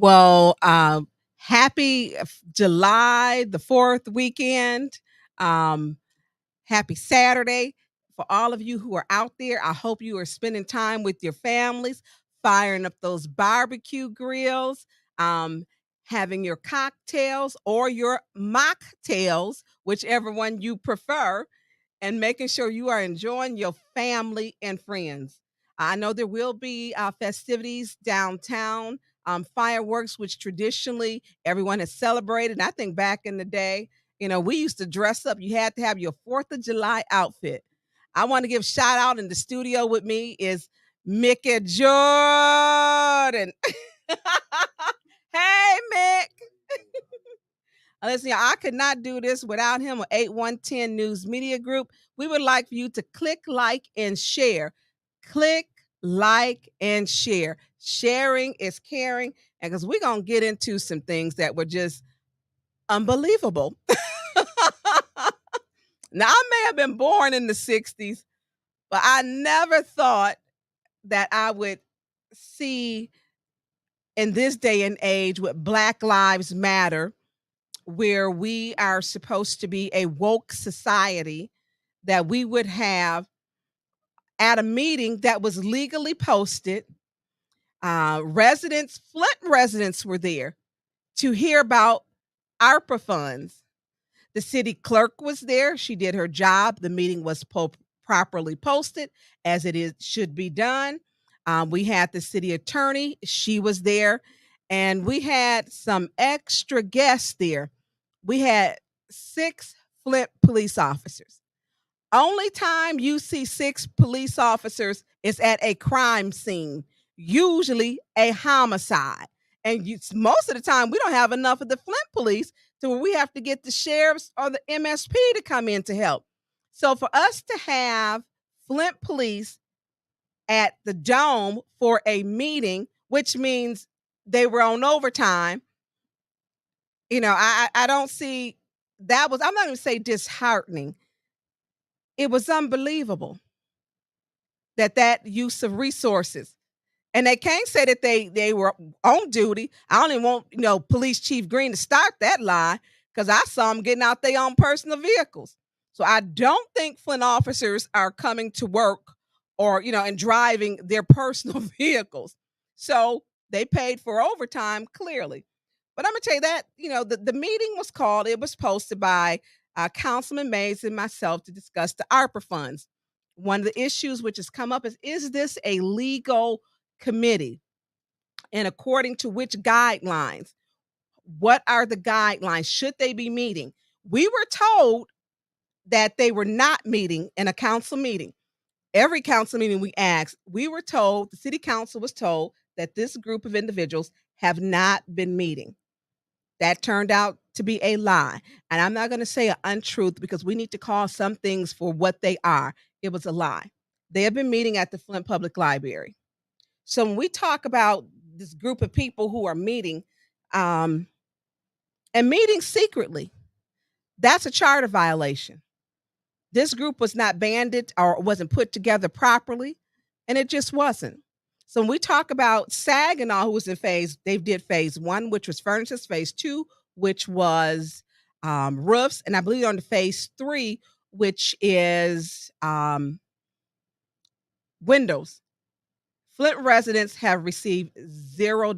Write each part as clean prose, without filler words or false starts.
Well, happy July the 4th weekend. Um, Happy Saturday for all of you who are out there. I hope you are spending time with your families, firing up those barbecue grills, um, having your cocktails or your mocktails, whichever one you prefer, and making sure you are enjoying your family and friends. I know there will be festivities downtown, fireworks, which traditionally everyone has celebrated. And I think back in the day, we used to dress up. You had to have your 4th of July outfit. I want to give shout out in the studio with me is Mickey Jordan. Hey, Mick. Listen, I could not do this without him or 8110 News Media Group. We would like for you to click, like, and share. Click, like, and share. Sharing is caring. And because we're going to get into some things that were just unbelievable. Now, I may have been born in the 60s, but I never thought that I would see in this day and age with Black Lives Matter, where we are supposed to be a woke society, that we would have at a meeting that was legally posted. Flint residents were there to hear about ARPA funds. The city clerk was there. She did her job. The meeting was properly posted as it is should be done. We had the city attorney. She was there. And we had some extra guests there. We had 6 Flint police officers. Only time you see 6 police officers is at a crime scene, usually a homicide. And most of the time, we don't have enough of the Flint police to where we have to get the sheriffs or the MSP to come in to help. So for us to have Flint police at the Dome for a meeting, which means they were on overtime, I don't see that was, I'm not going to say disheartening. It was unbelievable that use of resources. And they can't say that they were on duty. I don't even want, Police Chief Green to start that lie because I saw them getting out their own personal vehicles. So I don't think Flint officers are coming to work or, and driving their personal vehicles. So they paid for overtime, clearly. But I'm going to tell you that, the meeting was called, it was posted by Councilman Mays and myself to discuss the ARPA funds. One of the issues which has come up is this a legal committee? And according to which guidelines? What are the guidelines? Should they be meeting? We were told that they were not meeting in a council meeting. Every council meeting we asked, we were told, the city council was told that this group of individuals have not been meeting. That turned out to be a lie. And I'm not going to say an untruth because we need to call some things for what they are. It was a lie. They have been meeting at the Flint Public Library. So when we talk about this group of people who are meeting and meeting secretly, that's a charter violation. This group was not banded or wasn't put together properly, and it just wasn't. So when we talk about Saginaw, who was in they did phase 1, which was furnaces, phase 2, which was roofs, and I believe on the phase 3, which is windows. Flint residents have received $0.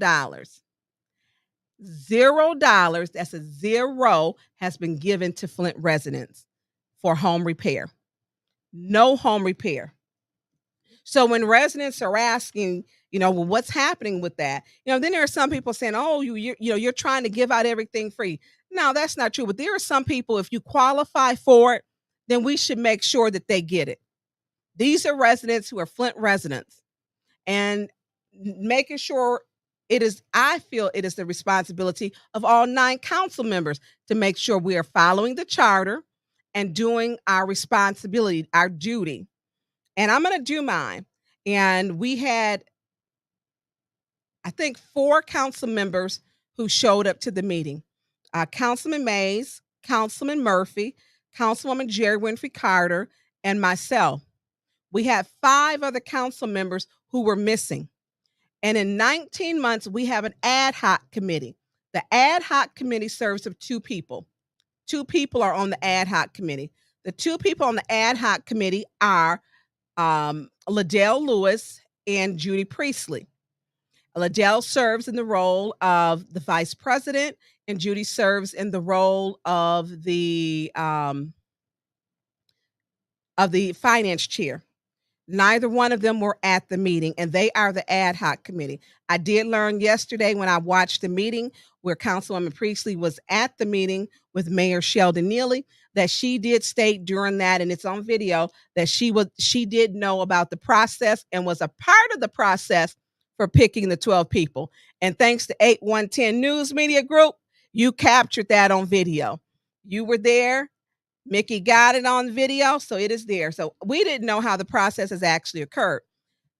$0, that's a zero, has been given to Flint residents for home repair. No home repair. So when residents are asking, well, what's happening with that? Then there are some people saying, oh, you're trying to give out everything free. No, that's not true. But there are some people, if you qualify for it, then we should make sure that they get it. These are residents who are Flint residents. And making sure I feel it is the responsibility of all 9 council members to make sure we are following the charter and doing our responsibility, our duty. And I'm going to do mine. And we had, I think, 4 council members who showed up to the meeting. Councilman Mays, Councilman Murphy, Councilwoman Jerry Winfrey Carter, and myself. We had 5 other council members who were missing. And in 19 months, we have an ad hoc committee. The ad hoc committee serves of two people. Two people are on the ad hoc committee. The two people on the ad hoc committee are Liddell Lewis and Judy Priestley. Liddell serves in the role of the vice president, and Judy serves in the role of the finance chair. Neither one of them were at the meeting, and they are the ad hoc committee. I did learn yesterday when I watched the meeting where Councilwoman Priestley was at the meeting with Mayor Sheldon Neely that she did state during that, and it's on video, that she did know about the process and was a part of the process for picking the 12 people. And thanks to 8110 News Media Group, you captured that on video. You were there. Mickey got it on video, so it is there. So we didn't know how the process has actually occurred.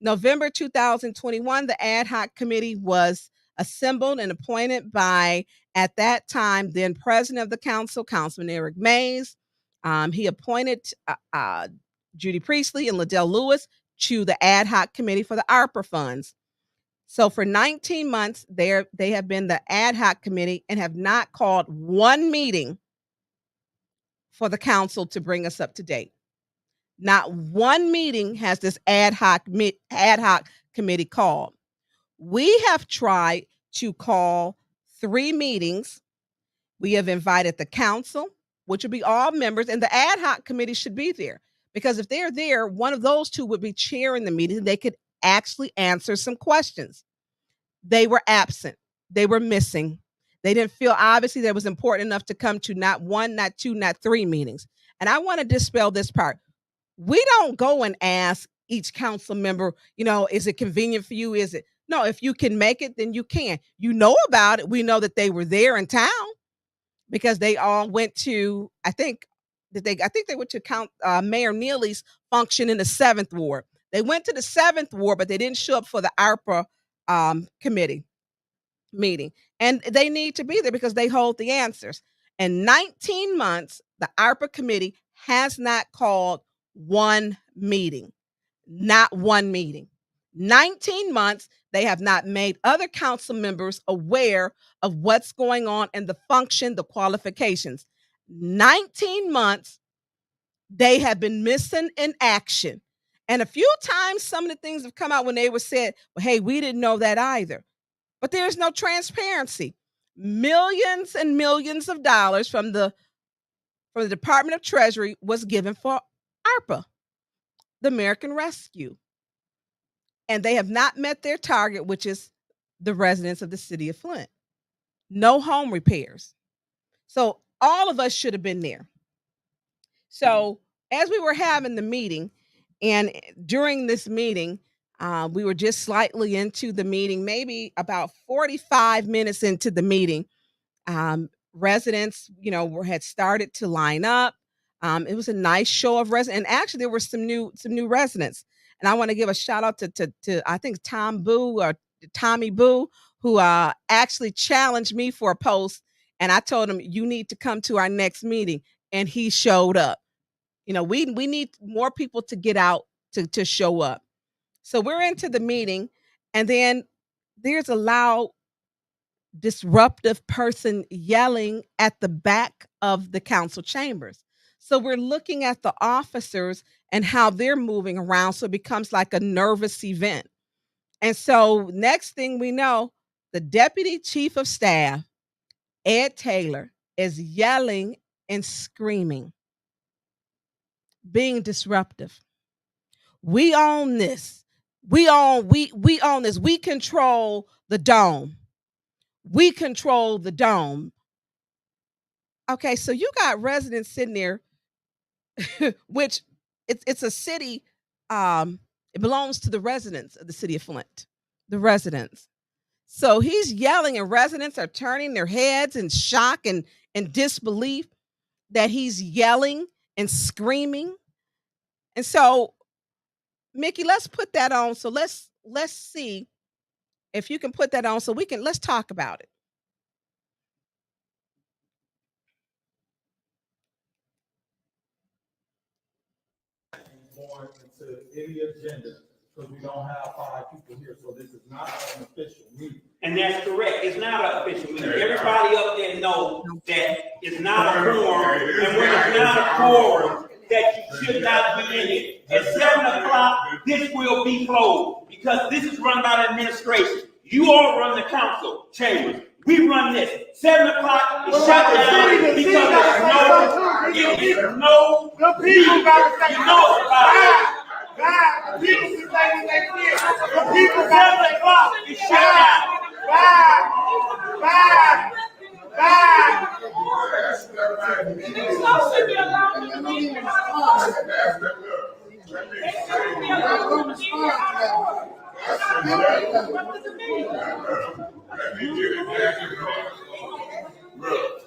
November 2021, the ad hoc committee was assembled and appointed by, at that time, then president of the council, Councilman Eric Mays. He appointed Judy Priestley and Liddell Lewis to the ad hoc committee for the ARPA funds. So for 19 months, they have been the ad hoc committee and have not called one meeting for the council to bring us up to date. Not one meeting has this ad hoc committee called. We have tried to call 3 meetings. We have invited the council, which would be all members, and the ad hoc committee should be there. Because if they're there, one of those two would be chairing the meeting. They could actually answer some questions. They were absent. They were missing. They didn't feel obviously that it was important enough to come to not 1, not 2, not 3 meetings. And I want to dispel this part. We don't go and ask each council member, is it convenient for you? Is it? No, if you can make it, then you can. You know about it. We know that they were there in town because they all went to, I think they went to Mayor Neely's function in the 7th ward. They went to the 7th ward, but they didn't show up for the ARPA committee meeting. And they need to be there because they hold the answers. In 19 months, the ARPA committee has not called one meeting. Not one meeting. 19 months, they have not made other council members aware of what's going on and the function, the qualifications. 19 months, they have been missing in action. And a few times, some of the things have come out when they were said, well, hey, we didn't know that either. But there's no transparency. Millions and millions of dollars from the Department of Treasury was given for ARPA, the American Rescue. And they have not met their target, which is the residents of the city of Flint. No home repairs. So all of us should have been there. So as we were having the meeting, and during this meeting, we were just slightly into the meeting, maybe about 45 minutes into the meeting. Residents, had started to line up. It was a nice show of residents, and actually there were some new residents. And I want to give a shout out to I think Tom Boo or Tommy Boo, who actually challenged me for a post, and I told him you need to come to our next meeting, and he showed up. We need more people to get out to show up. So we're into the meeting, and then there's a loud disruptive person yelling at the back of the council chambers. So we're looking at the officers and how they're moving around. So it becomes like a nervous event. And so next thing we know, the deputy chief of staff, Ed Taylor, is yelling and screaming, being disruptive. We own this. We own this. We control the dome. We control the dome. Okay, so you got residents sitting there, which it's a city. It belongs to the residents of the city of Flint, the residents. So he's yelling, and residents are turning their heads in shock and disbelief that he's yelling and screaming. And so, Mickey, let's put that on. So let's see if you can put that on, so let's talk about it. More into any agenda because we don't have 5 people here, so this is not an official meeting. And that's correct. It's not an official meeting. Everybody up there knows that it's not a quorum, and when it's not a quorum, that you should not be in it. At 7 o'clock, this will be closed because this is run by the administration. You all run the council chambers. We run this. 7 o'clock is shut down because there's no people got to say no. God, people can say what they feel. The people got to say no. It's shut down. Bye. Look,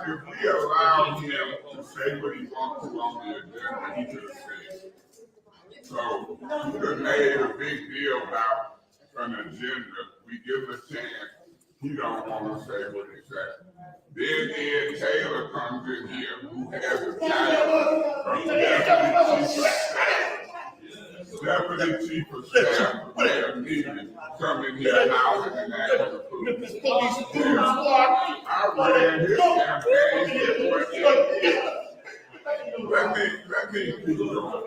if we allow him to say what he wants to on the agenda, he could have said. So he could have made a big deal about an agenda. We give him a chance. He don't want to say what he said. Then Ed Taylor comes in here, who has a title of Deputy Chief of Staff, where needed, come in here now and act for the police. I ran his campaign. Let me keep going.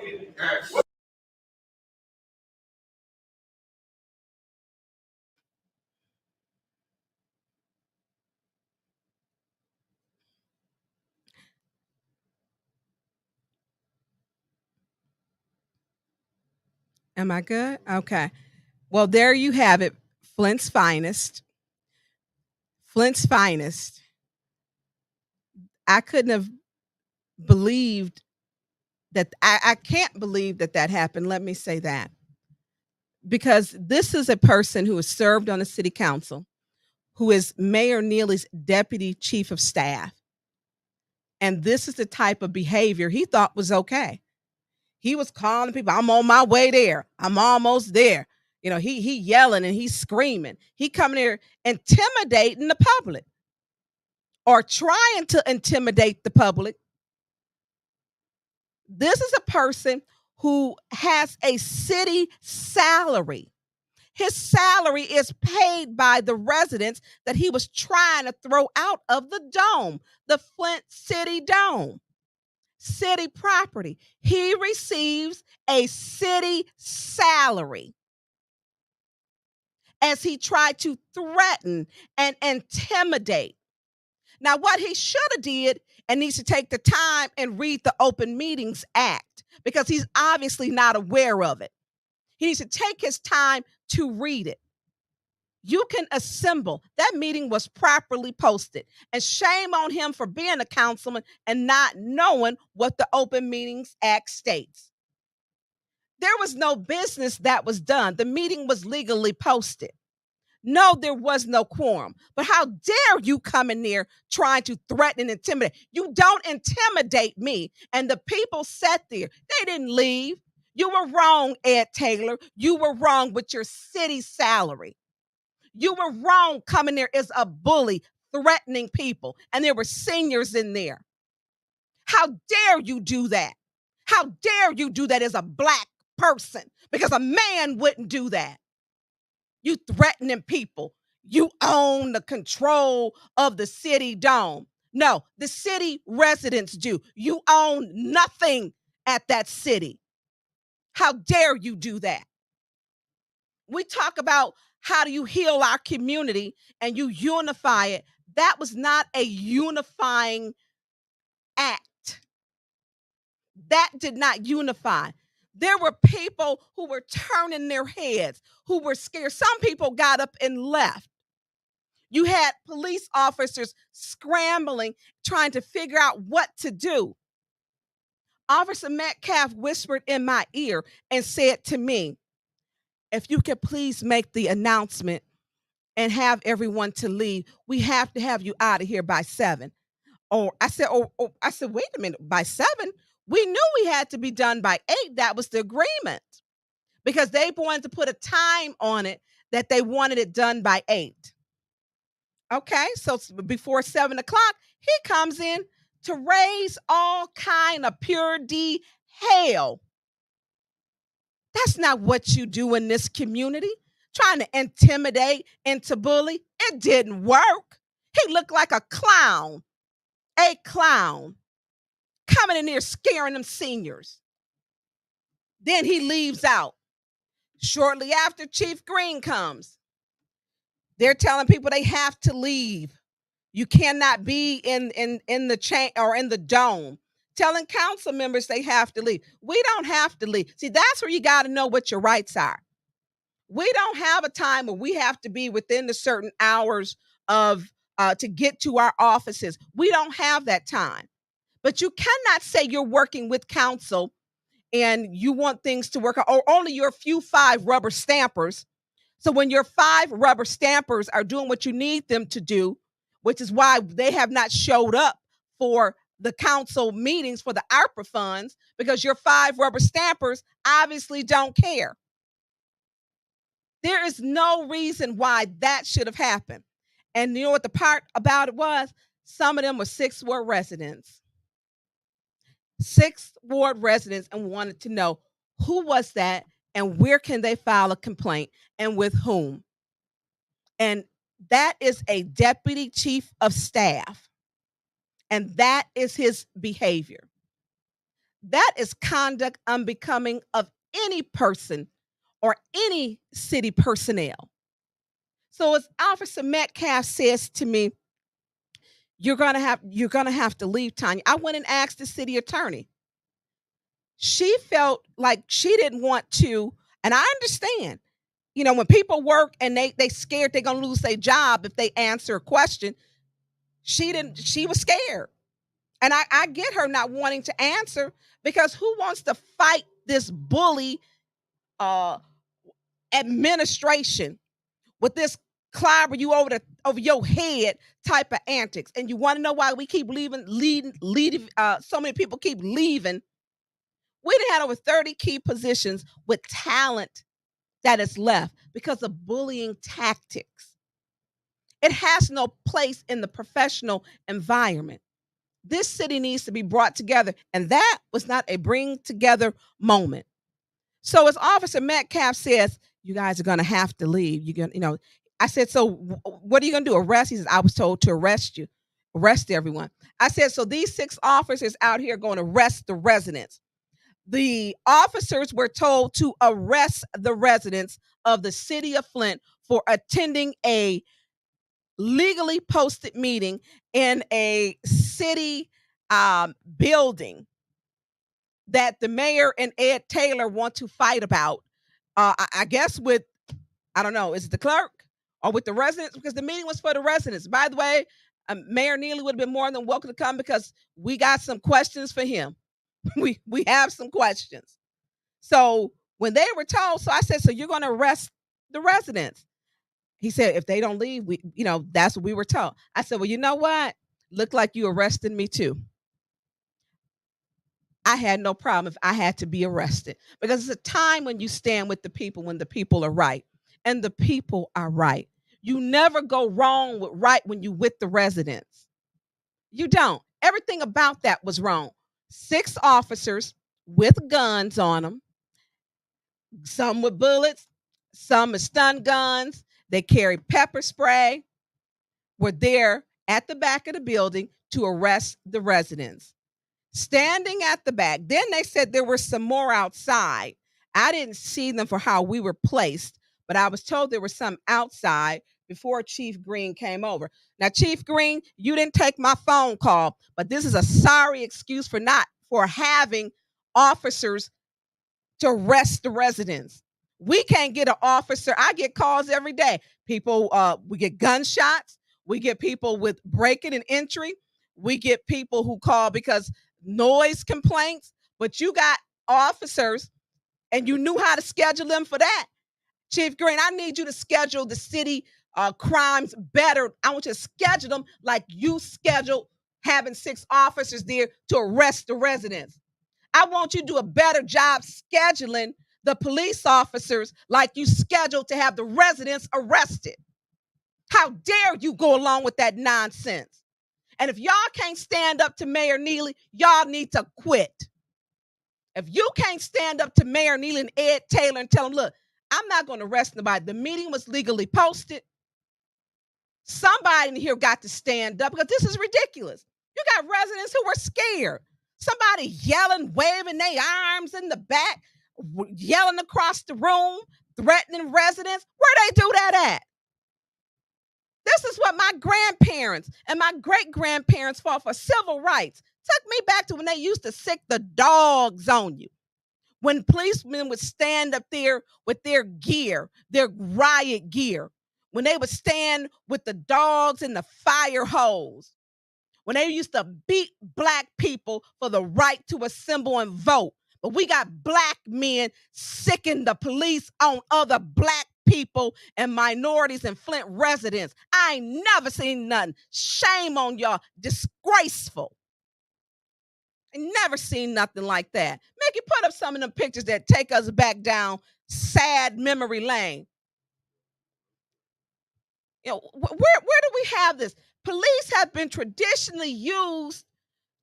Am I good? Okay. Well, there you have it. Flint's finest. Flint's finest. I couldn't have believed that. I can't believe that that happened. Let me say that. Because this is a person who has served on the city council, who is Mayor Neely's deputy chief of staff. And this is the type of behavior he thought was okay. He was calling people, I'm on my way there. I'm almost there. You know, he yelling and he's screaming. He coming here intimidating the public or trying to intimidate the public. This is a person who has a city salary. His salary is paid by the residents that he was trying to throw out of the dome, the Flint City Dome. City property. He receives a city salary as he tried to threaten and intimidate. Now, what he should have did and needs to take the time and read the Open Meetings Act because he's obviously not aware of it. He needs to take his time to read it. You can assemble. That meeting was properly posted. And shame on him for being a councilman and not knowing what the Open Meetings Act states. There was no business that was done. The meeting was legally posted. No, there was no quorum. But how dare you come in there trying to threaten and intimidate? You don't intimidate me. And the people sat there. They didn't leave. You were wrong, Ed Taylor. You were wrong with your city salary. You were wrong coming there as a bully, threatening people. And there were seniors in there. How dare you do that? How dare you do that as a black person? Because a man wouldn't do that. You threatening people. You own the control of the city dome. No, the city residents do. You own nothing at that city. How dare you do that? We talk about how do you heal our community and you unify it. That was not a unifying act. That did not unify. There were people who were turning their heads, who were scared. Some people got up and left. You had police officers scrambling, trying to figure out what to do. Officer Metcalf whispered in my ear and said to me, if you could please make the announcement and have everyone to leave, we have to have you out of here by 7. I said, wait a minute, by 7? We knew we had to be done by 8. That was the agreement because they wanted to put a time on it that they wanted it done by 8. Okay, so before 7 o'clock, he comes in to raise all kind of pure D hell That's not what you do in this community. Trying to intimidate and to bully. It didn't work. He looked like a clown coming in here scaring them seniors. Then he leaves out. Shortly after, Chief Green comes. They're telling people they have to leave. You cannot be in the chain or in the dome. Telling council members they have to leave. We don't have to leave. See, that's where you got to know what your rights are. We don't have a time where we have to be within the certain hours of to get to our offices. We don't have that time. But you cannot say you're working with council and you want things to work out, or only your few 5 rubber stampers. So when your 5 rubber stampers are doing what you need them to do, which is why they have not showed up for the council meetings for the ARPA funds, because your 5 rubber stampers obviously don't care. There is no reason why that should have happened. And you know what the part about it was? Some of them were 6th Ward residents. 6th Ward residents, and wanted to know who was that and where can they file a complaint and with whom. And that is a deputy chief of staff. And that is his behavior. That is conduct unbecoming of any person or any city personnel. So as Officer Metcalf says to me, you're gonna have to leave, Tonya. I went and asked the city attorney. She felt like she didn't want to, and I understand. When people work and they scared they're gonna lose their job if they answer a question, she was scared. And I get her not wanting to answer, because who wants to fight this bully administration with this clobber you over your head type of antics? And you want to know why we keep leaving, so many people keep leaving? We done had over 30 key positions with talent that is left because of bullying tactics. It has no place in the professional environment. This city needs to be brought together, and that was not a bring together moment. So as Officer Metcalf says, you guys are going to have to leave. I said, so what are you going to do? Arrest? He says, I was told to arrest everyone. I said, so these 6 officers out here are going to arrest the residents. The officers were told to arrest the residents of the city of Flint for attending a legally posted meeting in a city building that the mayor and Ed Taylor want to fight about. I guess with, I don't know, is it the clerk or with the residents? Because the meeting was for the residents. By the way, Mayor Neely would have been more than welcome to come, because we got some questions for him. we have some questions. So when they were told, so I said, so you're going to arrest the residents? He said, if they don't leave, that's what we were told. I said, well, you know what? Looked like you arrested me too. I had no problem if I had to be arrested, because it's a time when you stand with the people, when the people are right, and the people are right. You never go wrong with right when you with the residents. You don't. Everything about that was wrong. 6 officers with guns on them, some with bullets, some with stun guns. They carried pepper spray, were there at the back of the building to arrest the residents. Standing at the back. Then they said there were some more outside. I didn't see them for how we were placed, but I was told there were some outside before Chief Green came over. Now, Chief Green, you didn't take my phone call, but this is a sorry excuse for having officers to arrest the residents. We can't get an officer. I get calls every day. People, we get gunshots. We get people with breaking and entry. We get people who call because noise complaints. But you got officers, and you knew how to schedule them for that. Chief Green, I need you to schedule the city crimes better. I want you to schedule them like you scheduled having 6 officers there to arrest the residents. I want you to do a better job scheduling the police officers like you scheduled to have the residents arrested. How dare you go along with that nonsense? And if y'all can't stand up to Mayor Neely, y'all need to quit. If you can't stand up to Mayor Neal and Ed Taylor and tell them, look, I'm not going to arrest nobody. The meeting was legally posted. Somebody in here got to stand up because this is ridiculous. You got residents who were scared. Somebody yelling, waving their arms in the back, yelling across the room, threatening residents. Where they do that at? This is what my grandparents and my great-grandparents fought for, civil rights. Took me back to when they used to sick the dogs on you. When policemen would stand up there with their gear, their riot gear, when they would stand with the dogs and the fire hose, when they used to beat black people for the right to assemble and vote. But we got black men sicking the police on other black people and minorities and Flint residents. I ain't never seen nothing. Shame on y'all. Disgraceful. I never seen nothing like that. Mickey, put up some of them pictures that take us back down sad memory lane. You know, where do we have this? Police have been traditionally used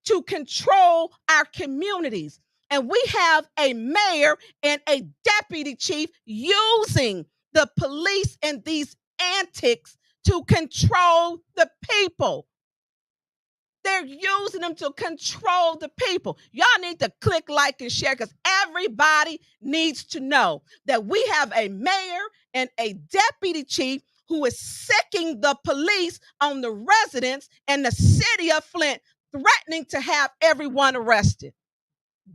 to control our communities. And we have a mayor and a deputy chief using the police and these antics to control the people. They're using them to control the people. Y'all need to click like and share because everybody needs to know that we have a mayor and a deputy chief who is sicking the police on the residents and the city of Flint, threatening to have everyone arrested.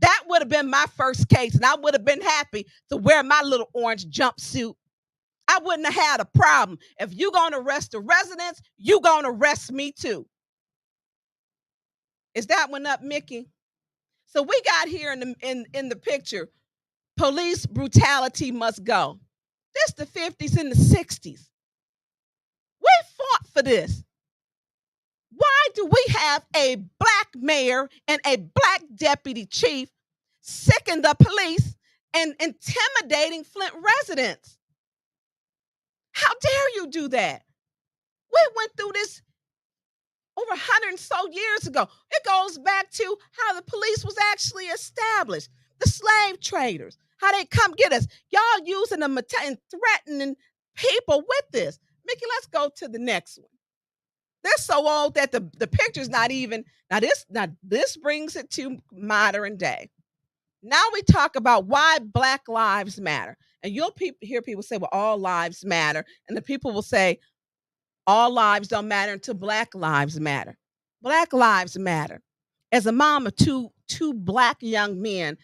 That would have been my first case, and I would have been happy to wear my little orange jumpsuit. I wouldn't have had a problem. If you're going to arrest the residents, you're going to arrest me too. Is that one up, Mickey? So we got here in the picture, police brutality must go. This the 50s and the 60s. We fought for this. Why do we have a black mayor and a black deputy chief sicking the police and intimidating Flint residents? How dare you do that? We went through this over 100 and so years ago. It goes back to how the police was actually established. The slave traders, how they come get us. Y'all using them and threatening people with this. Mickey, let's go to the next one. They're so old that the picture's not even, now this brings it to modern day. Now we talk about why Black Lives Matter. And you'll hear people say, well, all lives matter. And the people will say, all lives don't matter until Black Lives Matter. Black Lives Matter. As a mom of two black young men,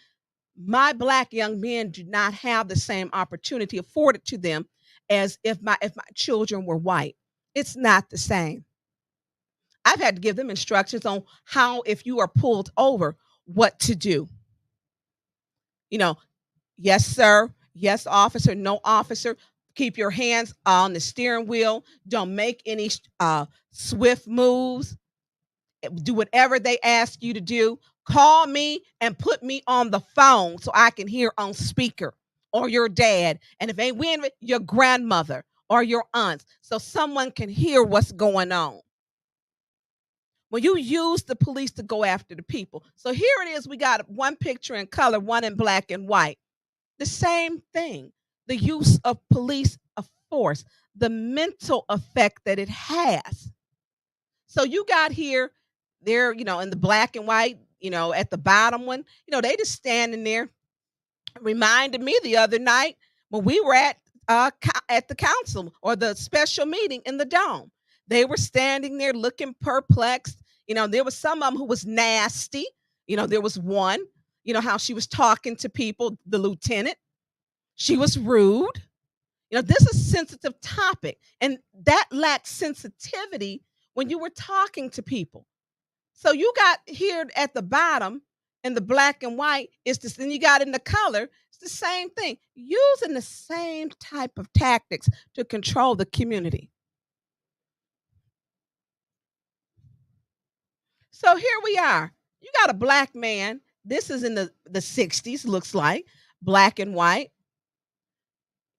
my black young men do not have the same opportunity afforded to them as if my children were white. It's not the same. I've had to give them instructions on how, if you are pulled over, what to do. You know, yes, sir. Yes, officer. No, officer. Keep your hands on the steering wheel. Don't make any swift moves. Do whatever they ask you to do. Call me and put me on the phone so I can hear on speaker, or your dad. And if ain't win, your grandmother or your aunts, so someone can hear what's going on. When you use the police to go after the people. So here it is. We got one picture in color, one in black and white. The same thing. The use of police of force, the mental effect that it has. So you got here, there, in the black and white, at the bottom one, they just standing there. Reminded me the other night when we were at the council or the special meeting in the Dome. They were standing there looking perplexed. There was some of them who was nasty. There was one, how she was talking to people, the lieutenant. She was rude. This is a sensitive topic, and that lacks sensitivity when you were talking to people. So you got here at the bottom in the black and white, it's this, and you got in the color, it's the same thing, using the same type of tactics to control the community. So here we are. You got a black man. This is in the 60s, looks like, black and white.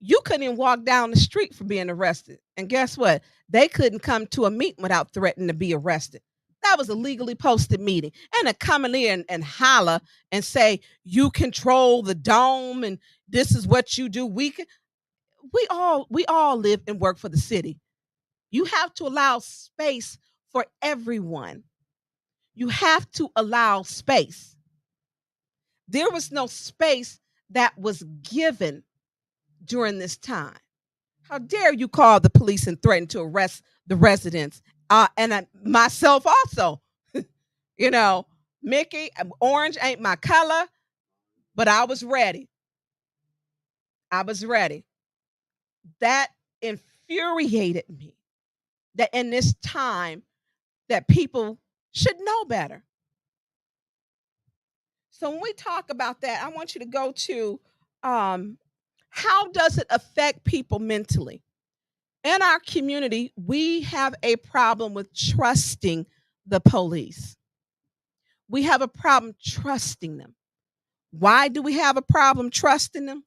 You couldn't even walk down the street for being arrested. And guess what? They couldn't come to a meeting without threatening to be arrested. That was a legally posted meeting. And to come in there and holler and say, you control the dome and this is what you do. We all live and work for the city. You have to allow space for everyone. You have to allow space. There was no space that was given during this time. How dare you call the police and threaten to arrest the residents? Myself also. You know, Mickey, orange ain't my color, but I was ready. I was ready. That infuriated me that in this time that people should know better. So when we talk about that, I want you to go to um, how does it affect people mentally? In our community, we have a problem with trusting the police. We have a problem trusting them. Why do we have a problem trusting them?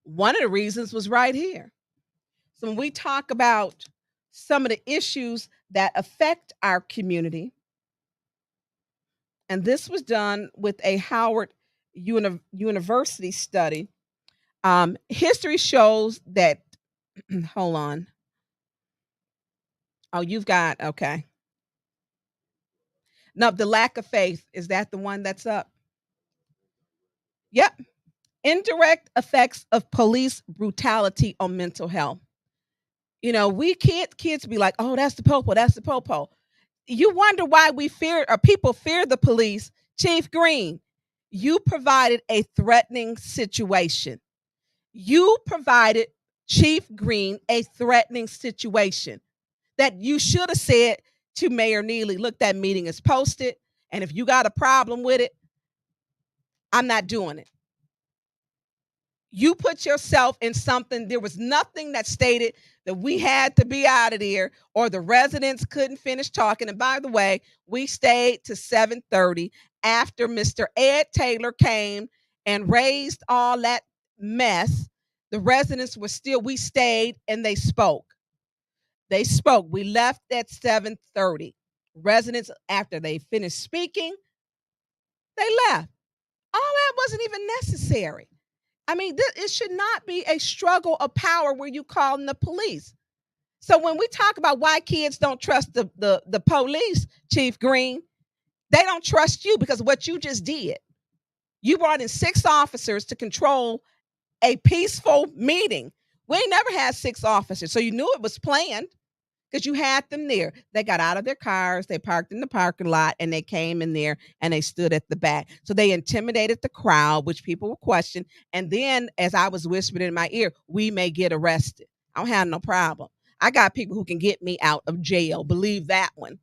One of the reasons was right here. So when we talk about some of the issues that affect our community, and this was done with a Howard University study, history shows that, hold on. Oh, you've got, okay. No, the lack of faith. Is that the one that's up? Yep. Indirect effects of police brutality on mental health. You know, we kids be like, oh, that's the popo, that's the popo. You wonder why we fear or people fear the police. Chief Green, you provided a threatening situation. You provided Chief Green a threatening situation that you should have said to Mayor Neely, look, that meeting is posted. And if you got a problem with it, I'm not doing it. You put yourself in something. There was nothing that stated that we had to be out of there or the residents couldn't finish talking. And by the way, we stayed to 7:30 after Mr. Ed Taylor came and raised all that mess. The residents were still, we stayed and they spoke. They spoke. We left at 7:30. Residents, after they finished speaking, they left. All that wasn't even necessary. I mean, it should not be a struggle of power where you calling the police. So when we talk about why kids don't trust the police, Chief Green, they don't trust you because of what you just did. You brought in 6 officers to control a peaceful meeting. We ain't never had 6 officers, so you knew it was planned because you had them there. They got out of their cars, they parked in the parking lot, and they came in there and they stood at the back. So they intimidated the crowd, which people were questioning. And then, as I was whispering in my ear, we may get arrested. I don't have no problem. I got people who can get me out of jail. Believe that one.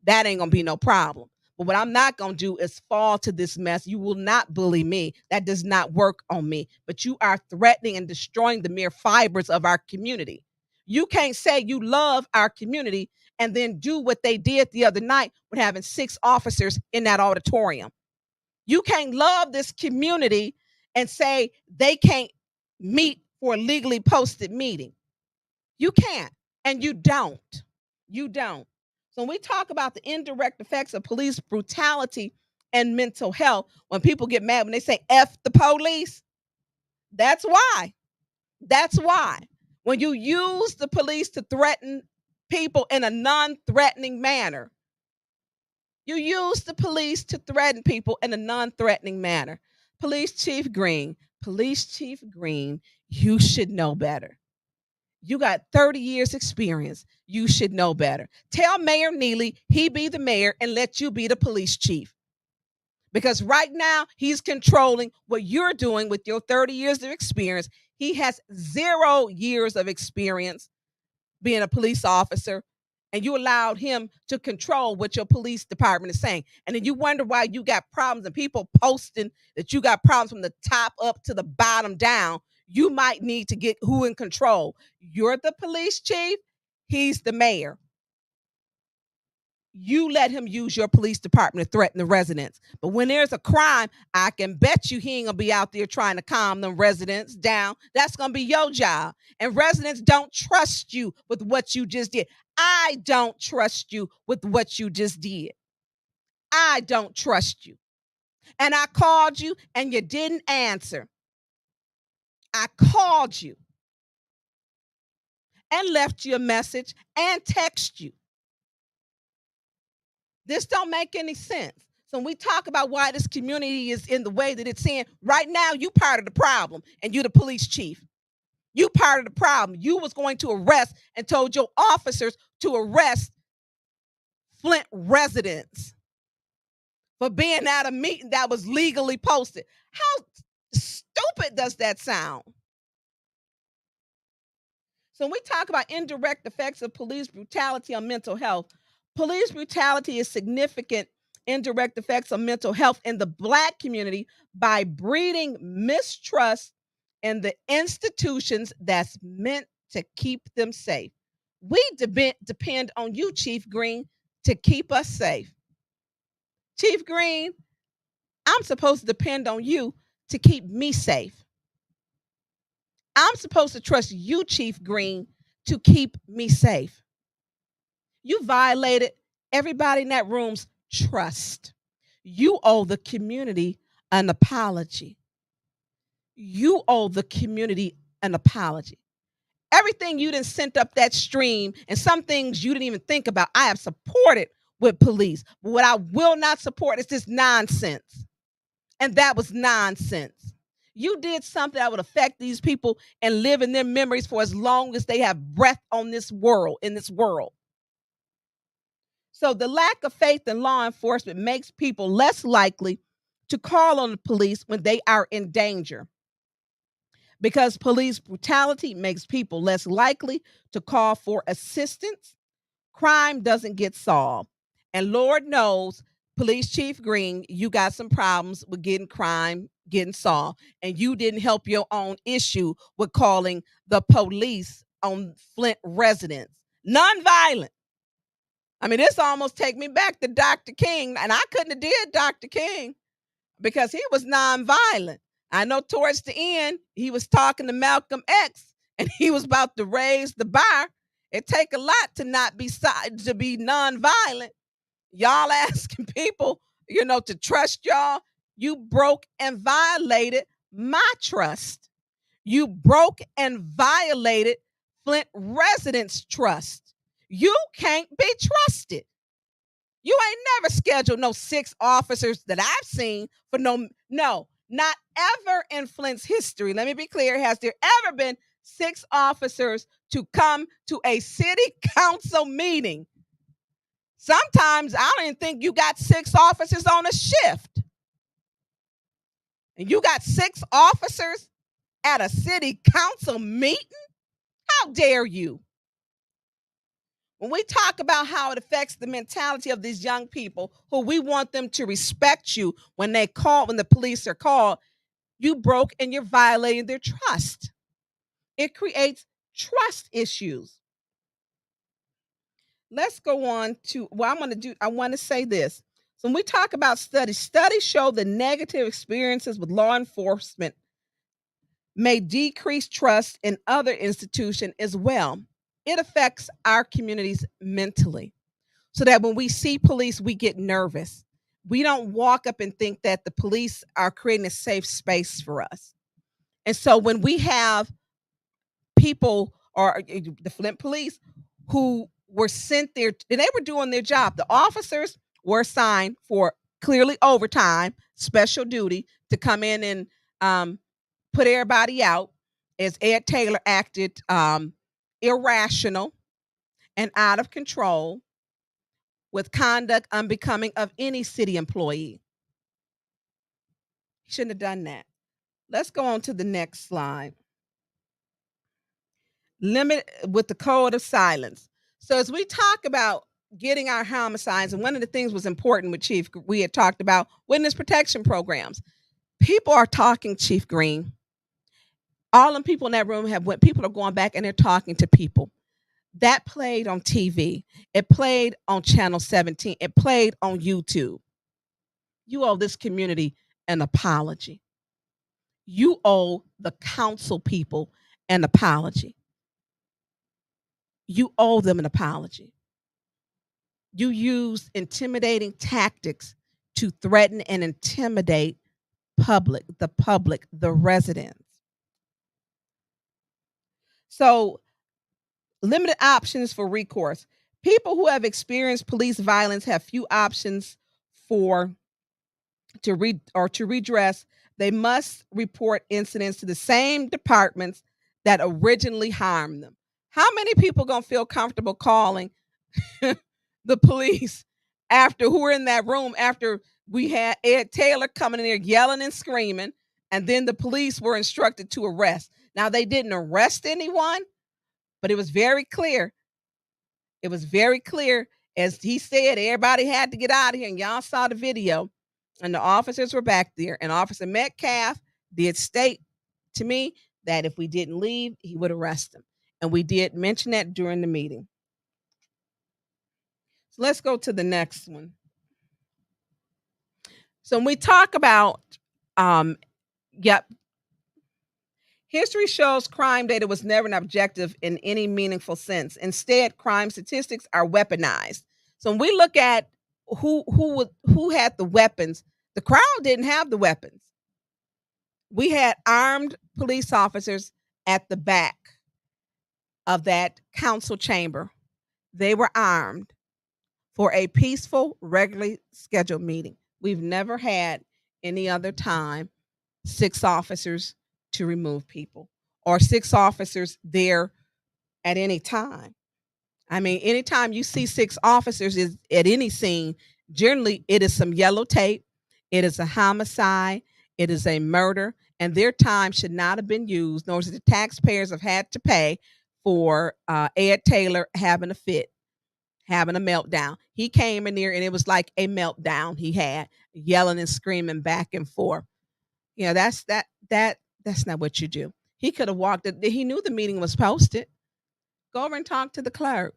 That ain't gonna be no problem. But what I'm not gonna do is fall to this mess. You will not bully me. That does not work on me. But you are threatening and destroying the mere fibers of our community. You can't say you love our community and then do what they did the other night with having 6 officers in that auditorium. You can't love this community and say they can't meet for a legally posted meeting. You can't, and you don't. You don't. So when we talk about the indirect effects of police brutality and mental health, when people get mad when they say F the police, that's why. That's why. When you use the police to threaten people in a non-threatening manner, you use the police to threaten people in a non-threatening manner. Police Chief Green, you should know better. You got 30 years experience. You should know better. Tell Mayor Neely he be the mayor and let you be the police chief. Because right now he's controlling what you're doing with your 30 years of experience. He has 0 years of experience being a police officer, and you allowed him to control what your police department is saying. And then you wonder why you got problems and people posting that you got problems from the top up to the bottom down. You might need to get who in control. You're the police chief, he's the mayor. You let him use your police department to threaten the residents. But when there's a crime, I can bet you he ain't gonna be out there trying to calm them residents down. That's gonna be your job. And residents don't trust you with what you just did. I don't trust you with what you just did. I don't trust you. And I called you and you didn't answer. I called you and left you a message and text you. This don't make any sense. So when we talk about why this community is in the way that it's in, right now you part of the problem and you the police chief. You part of the problem. You was going to arrest and told your officers to arrest Flint residents for being at a meeting that was legally posted. How stupid does that sound? So when we talk about indirect effects of police brutality on mental health, police brutality is significant indirect effects on mental health in the Black community by breeding mistrust in the institutions that's meant to keep them safe. We depend on you, Chief Green, to keep us safe. Chief Green, I'm supposed to depend on you to keep me safe. I'm supposed to trust you, Chief Green, to keep me safe. You violated everybody in that room's trust. You owe the community an apology. You owe the community an apology. Everything you didn't sent up that stream and some things you didn't even think about, I have supported with police. But what I will not support is this nonsense. And that was nonsense. You did something that would affect these people and live in their memories for as long as they have breath on this world, in this world. So the lack of faith in law enforcement makes people less likely to call on the police when they are in danger. Because police brutality makes people less likely to call for assistance, crime doesn't get solved. And Lord knows, Police Chief Green, you got some problems with getting crime getting solved. And you didn't help your own issue with calling the police on Flint residents. Nonviolent. I mean, this almost take me back to Dr. King, and I couldn't have did Dr. King because he was nonviolent. I know towards the end, he was talking to Malcolm X, and he was about to raise the bar. It take a lot to not be to be nonviolent. Y'all asking people, to trust y'all. You broke and violated my trust. You broke and violated Flint residents' trust. You can't be trusted. You ain't never scheduled no 6 officers that I've seen for no, not ever in Flint's history. Let me be clear. Has there ever been 6 officers to come to a city council meeting? Sometimes I don't even think you got 6 officers on a shift. And you got 6 officers at a city council meeting? How dare you? When we talk about how it affects the mentality of these young people who we want them to respect you when the police are called, you broke and you're violating their trust. It creates trust issues. Let's go on to I want to say this. So when we talk about studies show that negative experiences with law enforcement may decrease trust in other institutions as well. It affects our communities mentally. So that when we see police, we get nervous. We don't walk up and think that the police are creating a safe space for us. And so when we have people or the Flint police who were sent there and they were doing their job, the officers were assigned for clearly overtime, special duty to come in and put everybody out, as Ed Taylor acted irrational and out of control with conduct unbecoming of any city employee. He shouldn't have done that. Let's go on to the next slide. Limit with the code of silence. So as we talk about getting our homicides, and one of the things was important with Chief, we had talked about witness protection programs. People are talking, Chief Green. All them people in that room people are going back and they're talking to people. That played on TV. It played on Channel 17. It played on YouTube. You owe this community an apology. You owe the council people an apology. you owe them an apology. You used intimidating tactics to threaten and intimidate the residents. So, limited options for recourse. People who have experienced police violence have few options for to redress. They must report incidents to the same departments that originally harmed them. How many people gonna feel comfortable calling the police after who were in that room after we had Ed Taylor coming in there yelling and screaming, and then the police were instructed to arrest? Now they didn't arrest anyone, but it was very clear. It was very clear, as he said, everybody had to get out of here, and y'all saw the video, and the officers were back there, and Officer Metcalf did state to me that if we didn't leave, he would arrest them, and we did mention that during the meeting. So let's go to the next one. So when we talk about, yep, history shows crime data was never an objective in any meaningful sense. Instead, crime statistics are weaponized. So when we look at who had the weapons, the crowd didn't have the weapons. We had armed police officers at the back of that council chamber. They were armed for a peaceful, regularly scheduled meeting. We've never had any other time 6 officers to remove people or 6 officers there at any time. I mean, anytime you see 6 officers is at any scene, generally it is some yellow tape, it is a homicide, it is a murder, and their time should not have been used, nor should the taxpayers have had to pay for Ed Taylor having a fit, having a meltdown. He came in there and it was like a meltdown he had, yelling and screaming back and forth. You know, that's not what you do. He could have walked it. He knew the meeting was posted. Go over and talk to the clerk.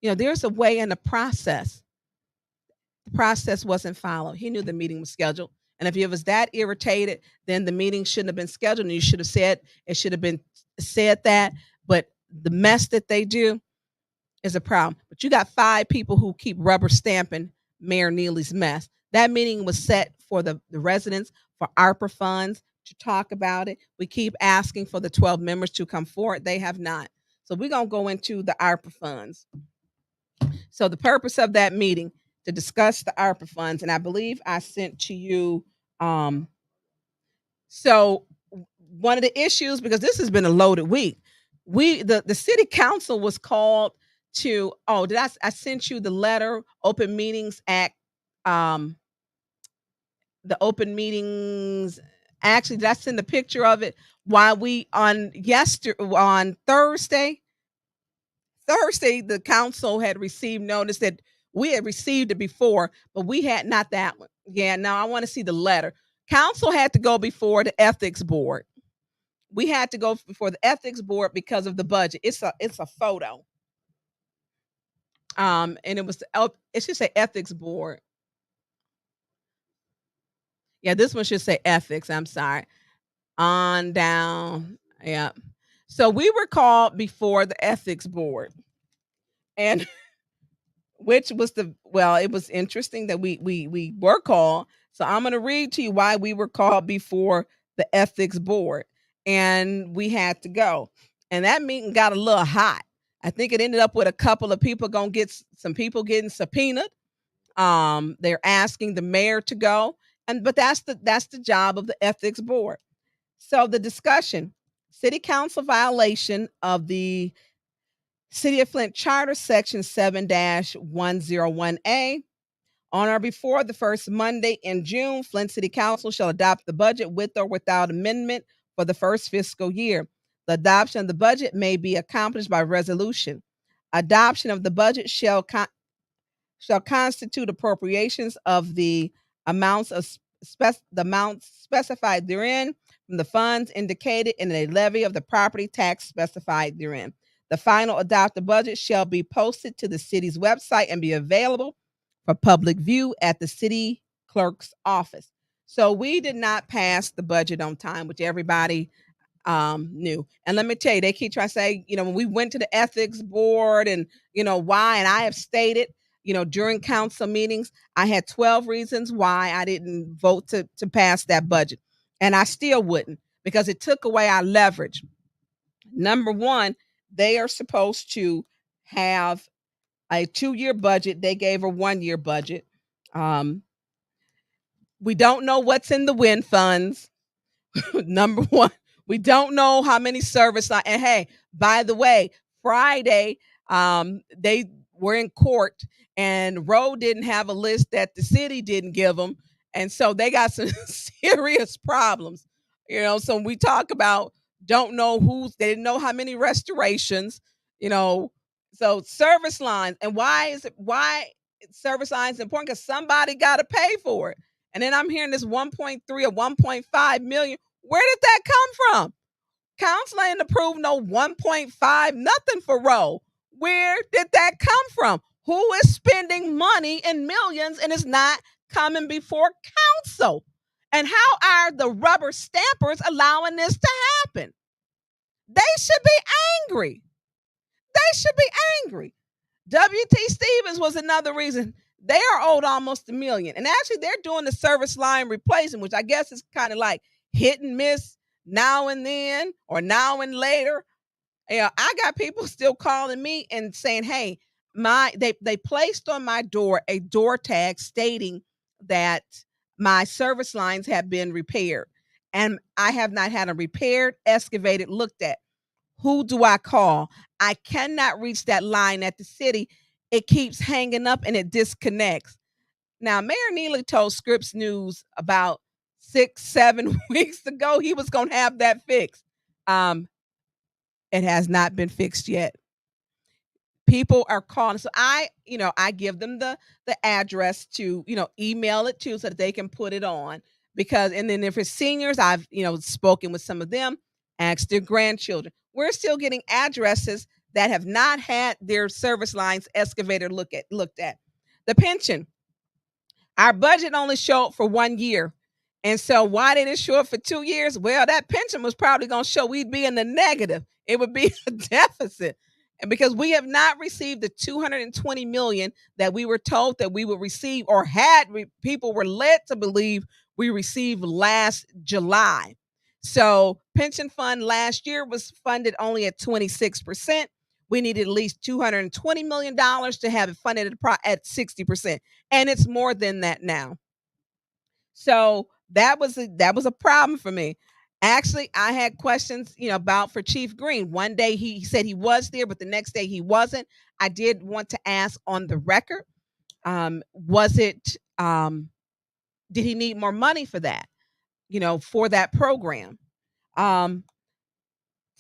You know, there's a way in the process. The process wasn't followed. He knew the meeting was scheduled. And if he was that irritated, then the meeting shouldn't have been scheduled. And you should have said, it should have been said that. But the mess that they do is a problem. But you got 5 people who keep rubber stamping Mayor Neely's mess. That meeting was set for the residents, for ARPA funds, to talk about it. We keep asking for the 12 members to come forward. They have not. So we're going to go into the ARPA funds. So the purpose of that meeting to discuss the ARPA funds, and I believe I sent to you. So one of the issues, because this has been a loaded week, the city council was called to. Oh, did I sent you the letter? Open Meetings Act. The Open Meetings. Actually, did I send a picture of it? Why we on Thursday, the council had received notice that we had received it before, but we had not that one. Yeah, now I want to see the letter. Council had to go before the ethics board. We had to go before the ethics board because of the budget. It's a photo. And it should say ethics board. Yeah, this one should say ethics. I'm sorry. On down. Yeah. So we were called before the ethics board. And which was it was interesting that we were called. So I'm going to read to you why we were called before the ethics board, and we had to go. And that meeting got a little hot. I think it ended up with a couple of people some people getting subpoenaed. They're asking the mayor to go, but that's the job of the ethics board. So the discussion, city council violation of the City of Flint Charter, Section 7-101A. On or before the first Monday in June, Flint City Council shall adopt the budget with or without amendment for the first fiscal year. The adoption of the budget may be accomplished by resolution. Adoption of the budget shall constitute appropriations of the amounts specified therein from the funds indicated in a levy of the property tax specified therein. The final adopted budget shall be posted to the city's website and be available for public view at the city clerk's office. So we did not pass the budget on time, which everybody knew. And let me tell you, they keep trying to say, when we went to the ethics board and, why, and I have stated, during council meetings, I had 12 reasons why I didn't vote to pass that budget. And I still wouldn't because it took away our leverage. Number one, they are supposed to have a 2-year budget. They gave a 1-year budget. We don't know what's in the wind funds. Number one, we don't know how many service line. And hey, by the way, Friday, they were in court and Roe didn't have a list that the city didn't give them. And so they got some serious problems. So we talk about don't know they didn't know how many restorations, so service lines. And why service lines important? Because somebody got to pay for it. And then I'm hearing this 1.3 or 1.5 million. Where did that come from? Council ain't approved no 1.5, nothing for Roe. Where did that come from? Who is spending money in millions and is not coming before council? And how are the rubber stampers allowing this to happen? They should be angry. They should be angry. W.T. Stevens was another reason. They are owed almost $1 million. And actually, they're doing the service line replacement, which I guess is kind of like hit and miss now and then or now and later. I got people still calling me and saying, hey, they placed on my door a door tag stating that my service lines have been repaired. And I have not had them repaired, excavated, looked at. Who do I call? I cannot reach that line at the city. It keeps hanging up and it disconnects. Now, Mayor Neely told Scripps News about 6-7 weeks ago he was going to have that fixed. It has not been fixed yet. People are calling. So I give them the address to, email it to so that they can put it on. Because, and then if it's seniors, I've, spoken with some of them, asked their grandchildren. We're still getting addresses that have not had their service lines excavated looked at. The pension, our budget only showed for 1 year. And so why didn't it show up for 2 years? Well, that pension was probably going to show we'd be in the negative. It would be a deficit. And because we have not received the $220 million that we were told that we would receive, or people were led to believe we received last July. So pension fund last year was funded only at 26%. We needed at least $220 million to have it funded at 60%. And it's more than that now. So that was a problem for me. Actually, I had questions, about for Chief Green. One day he said he was there, but the next day he wasn't. I did want to ask on the record, did he need more money for that, for that program? So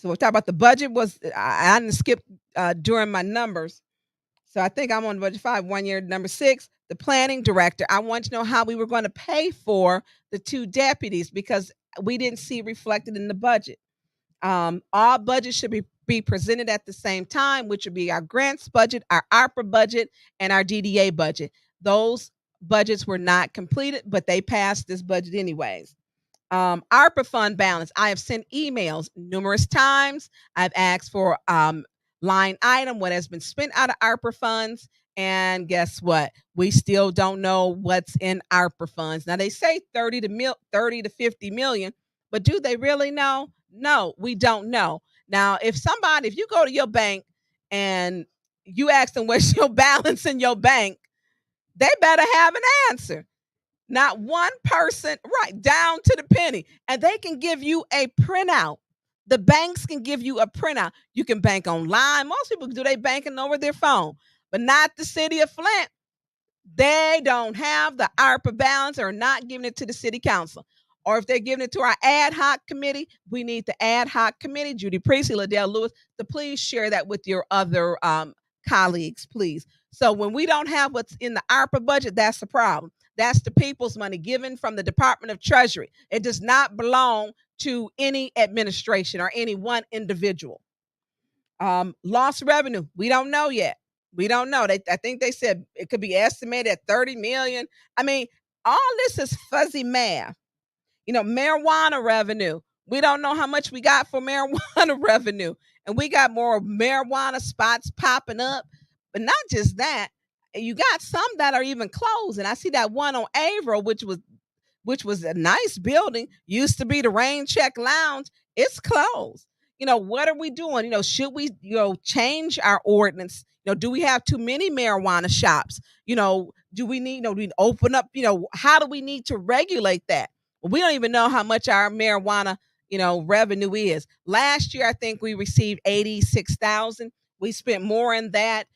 we'll talk about the budget. I didn't skip during my numbers. So I think I'm on budget 5, 1 year. Number 6, the planning director. I want to know how we were going to pay for the 2 deputies because we didn't see reflected in the budget. All budgets should be presented at the same time, which would be our grants budget, our ARPA budget, and our DDA budget. Those budgets were not completed, but they passed this budget anyways. ARPA fund balance. I have sent emails numerous times. I've asked for line item, what has been spent out of ARPA funds. And guess what? We still don't know what's in ARPA funds. Now they say 30 to 50 million, but do they really know? No, we don't know. Now, if you go to your bank and you ask them what's your balance in your bank, they better have an answer. Not one person, right, down to the penny. And they can give you a printout. The banks can give you a printout. You can bank online. Most people do their banking over their phone, but not the city of Flint. They don't have the ARPA balance or not giving it to the city council. Or if they're giving it to our ad hoc committee, we need the ad hoc committee, Judy Priestley, Liddell Lewis, to please share that with your other colleagues, please. So when we don't have what's in the ARPA budget, that's the problem. That's the people's money given from the Department of Treasury. It does not belong to any administration or any one individual. Lost revenue, we don't know yet. We don't know. I think they said it could be estimated at 30 million. I mean, all this is fuzzy math. Marijuana revenue, We don't know how much we got for marijuana revenue. And we got more marijuana spots popping up. But not just that, you got some that are even closed. And I see that one on Averill, which was a nice building, used to be the Rain Check Lounge. It's closed. What are we doing? Should we, change our ordinance? Do we have too many marijuana shops? Do we need, do we open up, how do we need to regulate that? Well, we don't even know how much our marijuana, revenue is. Last year, I think we received 86,000. We spent more in that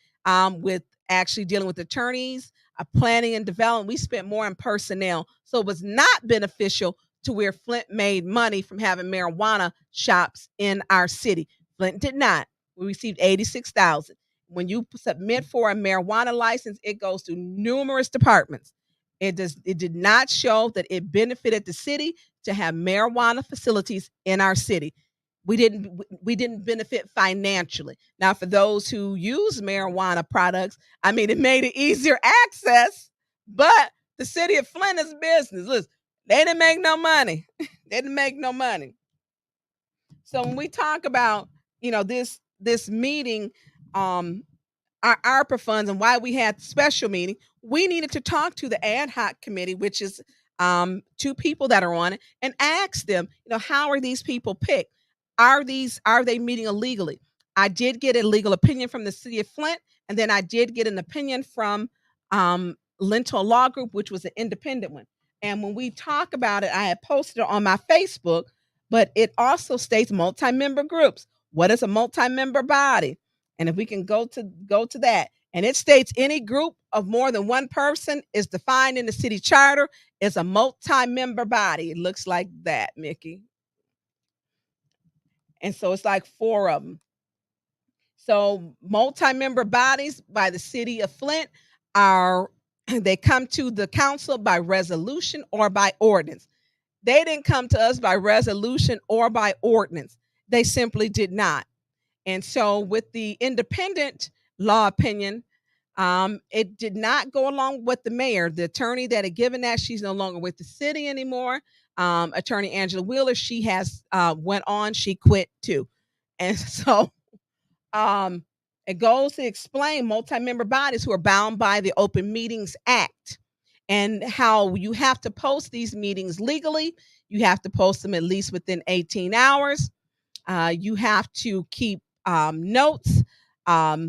with actually dealing with attorneys, planning and development. We spent more on personnel. So it was not beneficial to where Flint made money from having marijuana shops in our city. Flint did not. We received 86,000. When you submit for a marijuana license, it goes to numerous departments. It did not show that it benefited the city to have marijuana facilities in our city. We didn't benefit financially. Now, for those who use marijuana products, I mean, it made it easier access, but the city of Flint is business. Listen, they didn't make no money. They didn't make no money. So when we talk about, this meeting, our ARPA funds and why we had special meeting, we needed to talk to the ad hoc committee, which is two people that are on it, and ask them, how are these people picked? Are they meeting illegally? I did get a legal opinion from the city of Flint, and then I did get an opinion from Lentil Law Group, which was an independent one. And when we talk about it, I had posted it on my Facebook, but it also states multi-member groups. What is a multi-member body? And if we can go to that, and it states any group of more than one person is defined in the city charter as a multi-member body. It looks like that, Mickey. And so it's like 4 of them. So multi-member bodies by the city of Flint they come to the council by resolution or by ordinance. They didn't come to us by resolution or by ordinance. They simply did not. And so with the independent law opinion, it did not go along with the mayor. The attorney that had given that, she's no longer with the city anymore. Attorney Angela Wheeler, she has went on, she quit too. And so it goes to explain multi-member bodies who are bound by the Open Meetings Act and how you have to post these meetings legally. You have to post them at least within 18 hours. You have to keep notes, not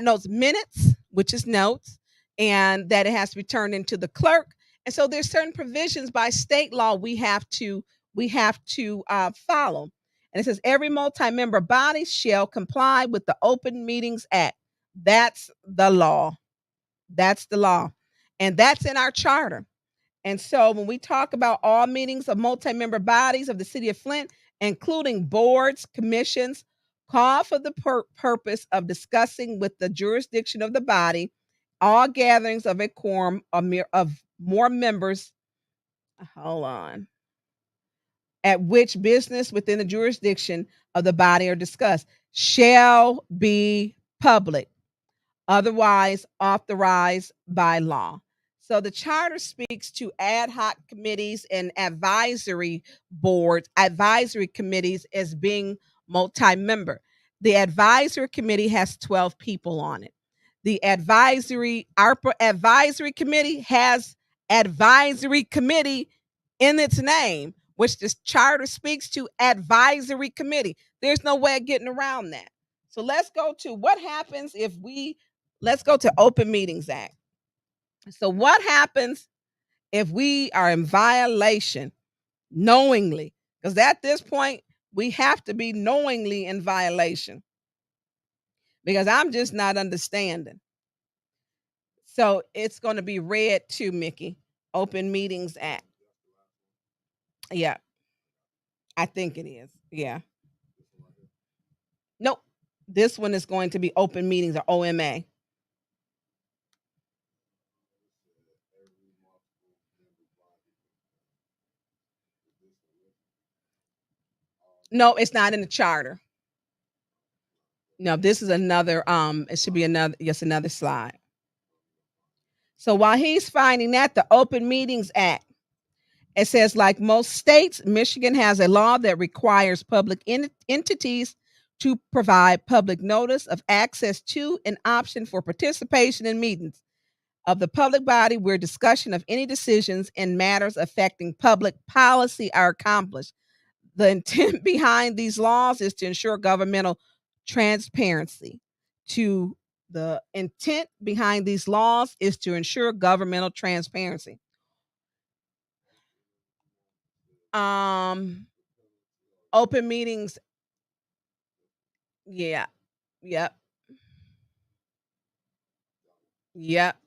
notes, minutes, which is notes, and that it has to be turned into the clerk. And so there's certain provisions by state law we have to follow. And it says every multi-member body shall comply with the Open Meetings Act. That's the law. That's the law. And that's in our charter. And so when we talk about all meetings of multi-member bodies of the city of Flint, including boards, commissions, call for the purpose of discussing with the jurisdiction of the body all gatherings of a quorum of more members. Hold on. At which business within the jurisdiction of the body are discussed shall be public, otherwise authorized by law. So the charter speaks to ad hoc committees and advisory boards, advisory committees as being multi-member. The advisory committee has 12 people on it. The ARPA advisory committee has advisory committee in its name, which this charter speaks to advisory committee. There's no way of getting around that. So let's go to what happens let's go to Open Meetings Act. So what happens if we are in violation knowingly? Because at this point, we have to be knowingly in violation. Because I'm just not understanding. So it's going to be read to Mickey. Open Meetings Act. Yeah. I think it is. Yeah. Nope. This one is going to be Open Meetings or OMA. No, it's not in the charter. No, this is another, it should be another slide. So while he's finding that, the Open Meetings Act, It says, like most states, Michigan has a law that requires public entities to provide public notice of access to an option for participation in meetings of the public body where discussion of any decisions in matters affecting public policy are accomplished. The intent behind these laws is to ensure governmental transparency. To the intent behind these laws is to ensure governmental transparency. Um, Open meetings, yeah, yep, yep.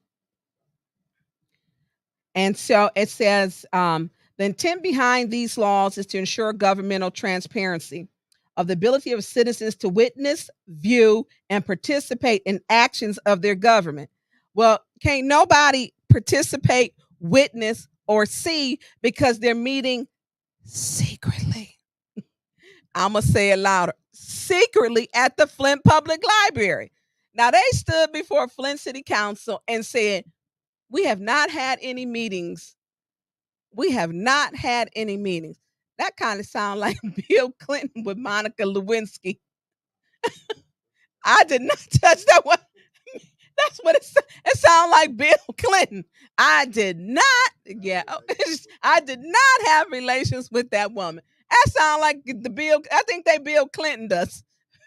And so it says the intent behind these laws is to ensure governmental transparency of the ability of citizens to witness, view, and participate in actions of their government. Well, can't nobody participate, witness, or see because they're meeting secretly. I'm going to say it louder, secretly at the Flint Public Library. Now, they stood before Flint City Council and said, we have not had any meetings. We have not had any meetings. That kind of sound like Bill Clinton with Monica Lewinsky. I did not touch that one. That's what it sounds like, Bill Clinton. I did not, yeah, I did not have relations with that woman. That sounds like the Bill, I think they Bill Clinton does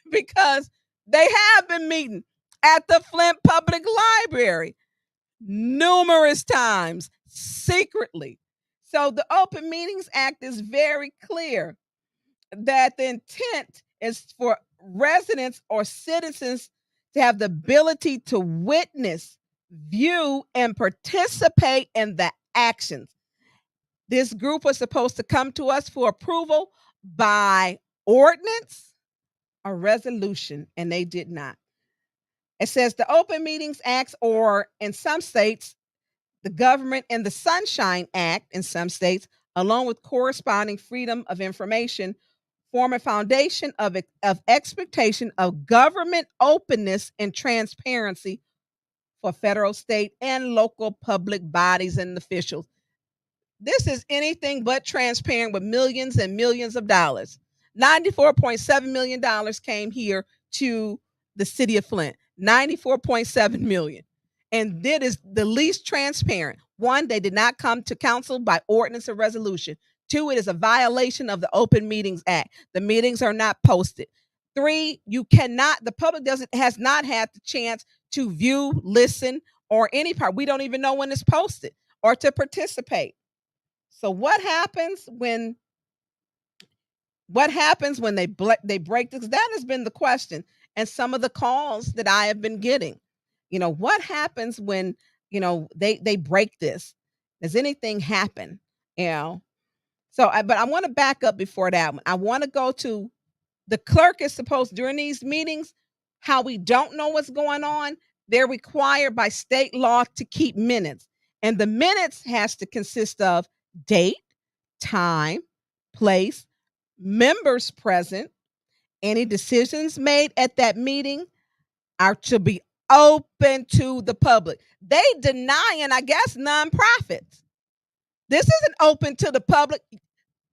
because they have been meeting at the Flint Public Library numerous times secretly. So the Open Meetings Act is very clear that the intent is for residents or citizens to have the ability to witness, view, and participate in the actions. This group was supposed to come to us for approval by ordinance or resolution, and they did not. It says the Open Meetings Act, or in some states, the Government and the Sunshine Act in some states, along with corresponding freedom of information, form a foundation of expectation of government openness and transparency for federal, state, and local public bodies and officials. This is anything but transparent with millions and millions of dollars. $94.7 million came here to the city of Flint. 94.7 million. And that is the least transparent. One, they did not come to council by ordinance or resolution. Two, it is a violation of the Open Meetings Act. The meetings are not posted. Three, you cannot, the public has not had the chance to view, listen, or any part. We don't even know when it's posted or to participate. So what happens when they break this? That has been the question, and some of the calls that I have been getting. What happens when they break this? Does anything happen? But I want to back up before that one. I want to go to the clerk is supposed during these meetings. How we don't know what's going on? They're required by state law to keep minutes, and the minutes has to consist of date, time, place, members present. Any decisions made at that meeting are to be open to the public. They denying, I guess, nonprofits. This isn't open to the public.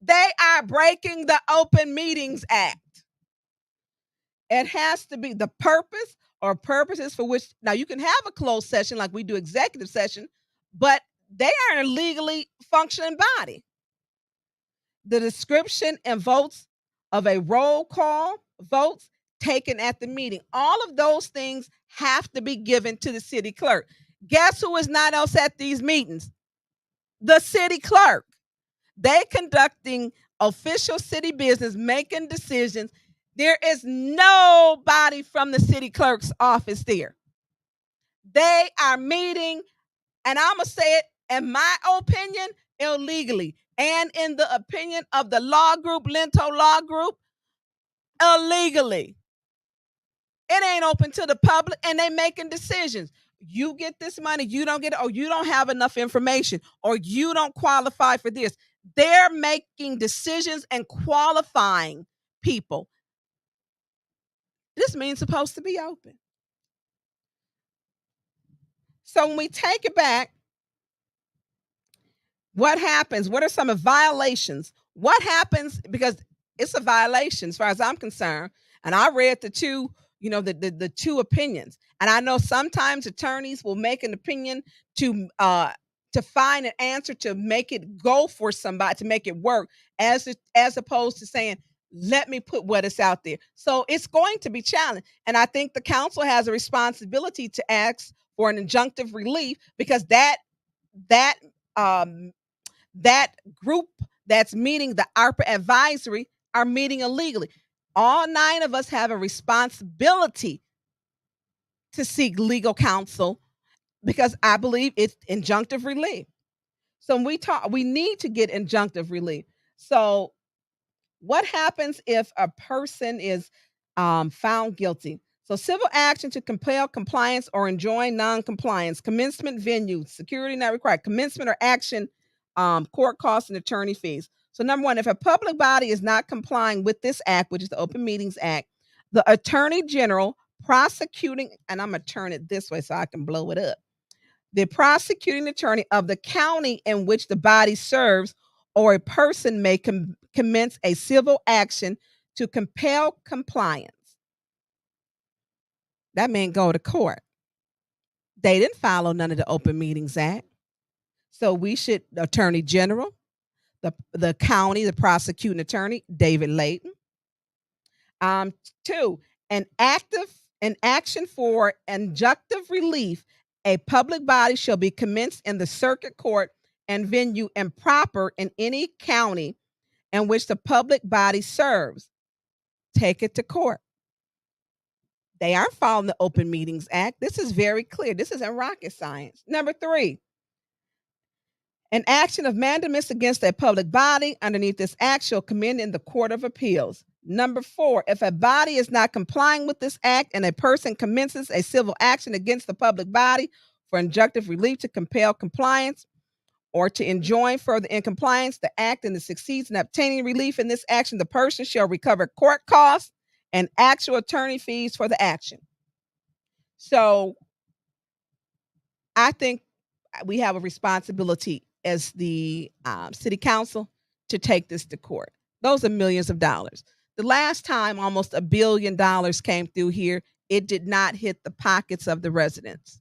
They are breaking the Open Meetings Act. It has to be the purpose or purposes for which, now you can have a closed session like we do executive session, but they are a legally functioning body. The description and votes of a roll call votes taken at the meeting. All of those things have to be given to the city clerk. Guess who is not else at these meetings? The city clerk. They conducting official city business, making decisions. There is nobody from the city clerk's office there. They are meeting, and I'm going to say it, in my opinion, illegally. And in the opinion of the law group, Lento Law Group, illegally. It ain't open to the public, and they making decisions. You get this money, you don't get it, or you don't have enough information, or you don't qualify for this. They're making decisions and qualifying people. This means supposed to be open. So when we take it back, What happens? What are some of violations? What happens? Because it's a violation as far as I'm concerned. And I read the two, the two opinions. And I know sometimes attorneys will make an opinion to find an answer to make it go for somebody, to make it work, as opposed to saying, let me put what is out there. So it's going to be challenged. And I think the council has a responsibility to ask for an injunctive relief, because that um that group that's meeting, the ARPA advisory, are meeting illegally. All 9 of us have a responsibility to seek legal counsel, because I believe it's injunctive relief. So when we need to get injunctive relief. So what happens if a person is found guilty? So civil action to compel compliance or enjoin non-compliance, commencement venue, security not required, commencement or action, court costs and attorney fees. So number 1, if a public body is not complying with this act, which is the Open Meetings Act, the Attorney General prosecuting, and I'm gonna turn it this way so I can blow it up. The prosecuting attorney of the county in which the body serves or a person may commence a civil action to compel compliance. That means go to court. They didn't follow none of the Open Meetings Act. So we should, the Attorney General, the county, the prosecuting attorney, David Layton. 2, an action for injunctive relief. A public body shall be commenced in the circuit court and venue improper in any county in which the public body serves. Take it to court. They aren't following the Open Meetings Act. This is very clear. This isn't rocket science. Number 3, an action of mandamus against a public body underneath this act shall commence in the Court of Appeals. Number 4, if a body is not complying with this act and a person commences a civil action against the public body for injunctive relief to compel compliance or to enjoin further incompliance, the act and it succeeds in obtaining relief in this action, the person shall recover court costs and actual attorney fees for the action. So I think we have a responsibility as the city council to take this to court. Those are millions of dollars. The last time almost $1 billion came through here, it did not hit the pockets of the residents.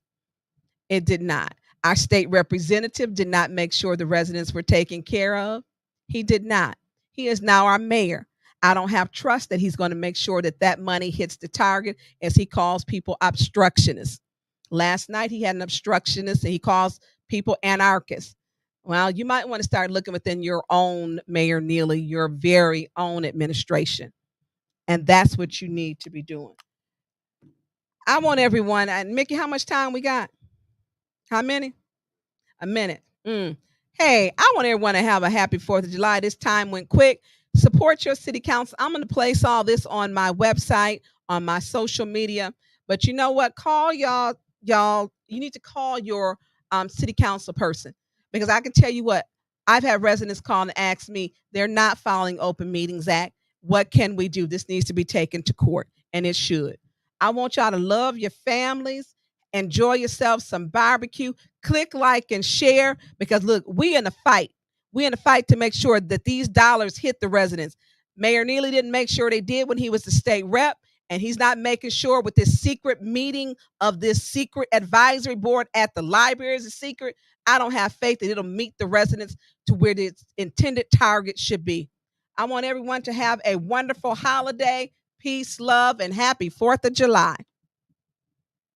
It did not. Our state representative did not make sure the residents were taken care of. He did not. He is now our mayor. I don't have trust that he's going to make sure that that money hits the target, as he calls people obstructionists. Last night he had an obstructionist and he calls people anarchists. Well, you might want to start looking within your own, Mayor Neely, your very own administration. And that's what you need to be doing. I want everyone, and Mickey, how much time we got? How many? A minute. Hey, I want everyone to have a happy 4th of July. This time went quick. Support your city council. I'm going to place all this on my website, on my social media. But you know what? Call y'all, you need to call your city council person, because I can tell you what, I've had residents call and ask me, they're not following Open Meetings Act. What can we do? This needs to be taken to court, and it should. I want y'all to love your families, enjoy yourself some barbecue, click like and share, because look, we in a fight. We in a fight to make sure that these dollars hit the residents. Mayor Neely didn't make sure they did when he was the state rep, and he's not making sure with this secret meeting of this secret advisory board at the library is a secret. I don't have faith that it'll meet the residents to where the intended target should be. I want everyone to have a wonderful holiday, peace, love, and happy 4th of July.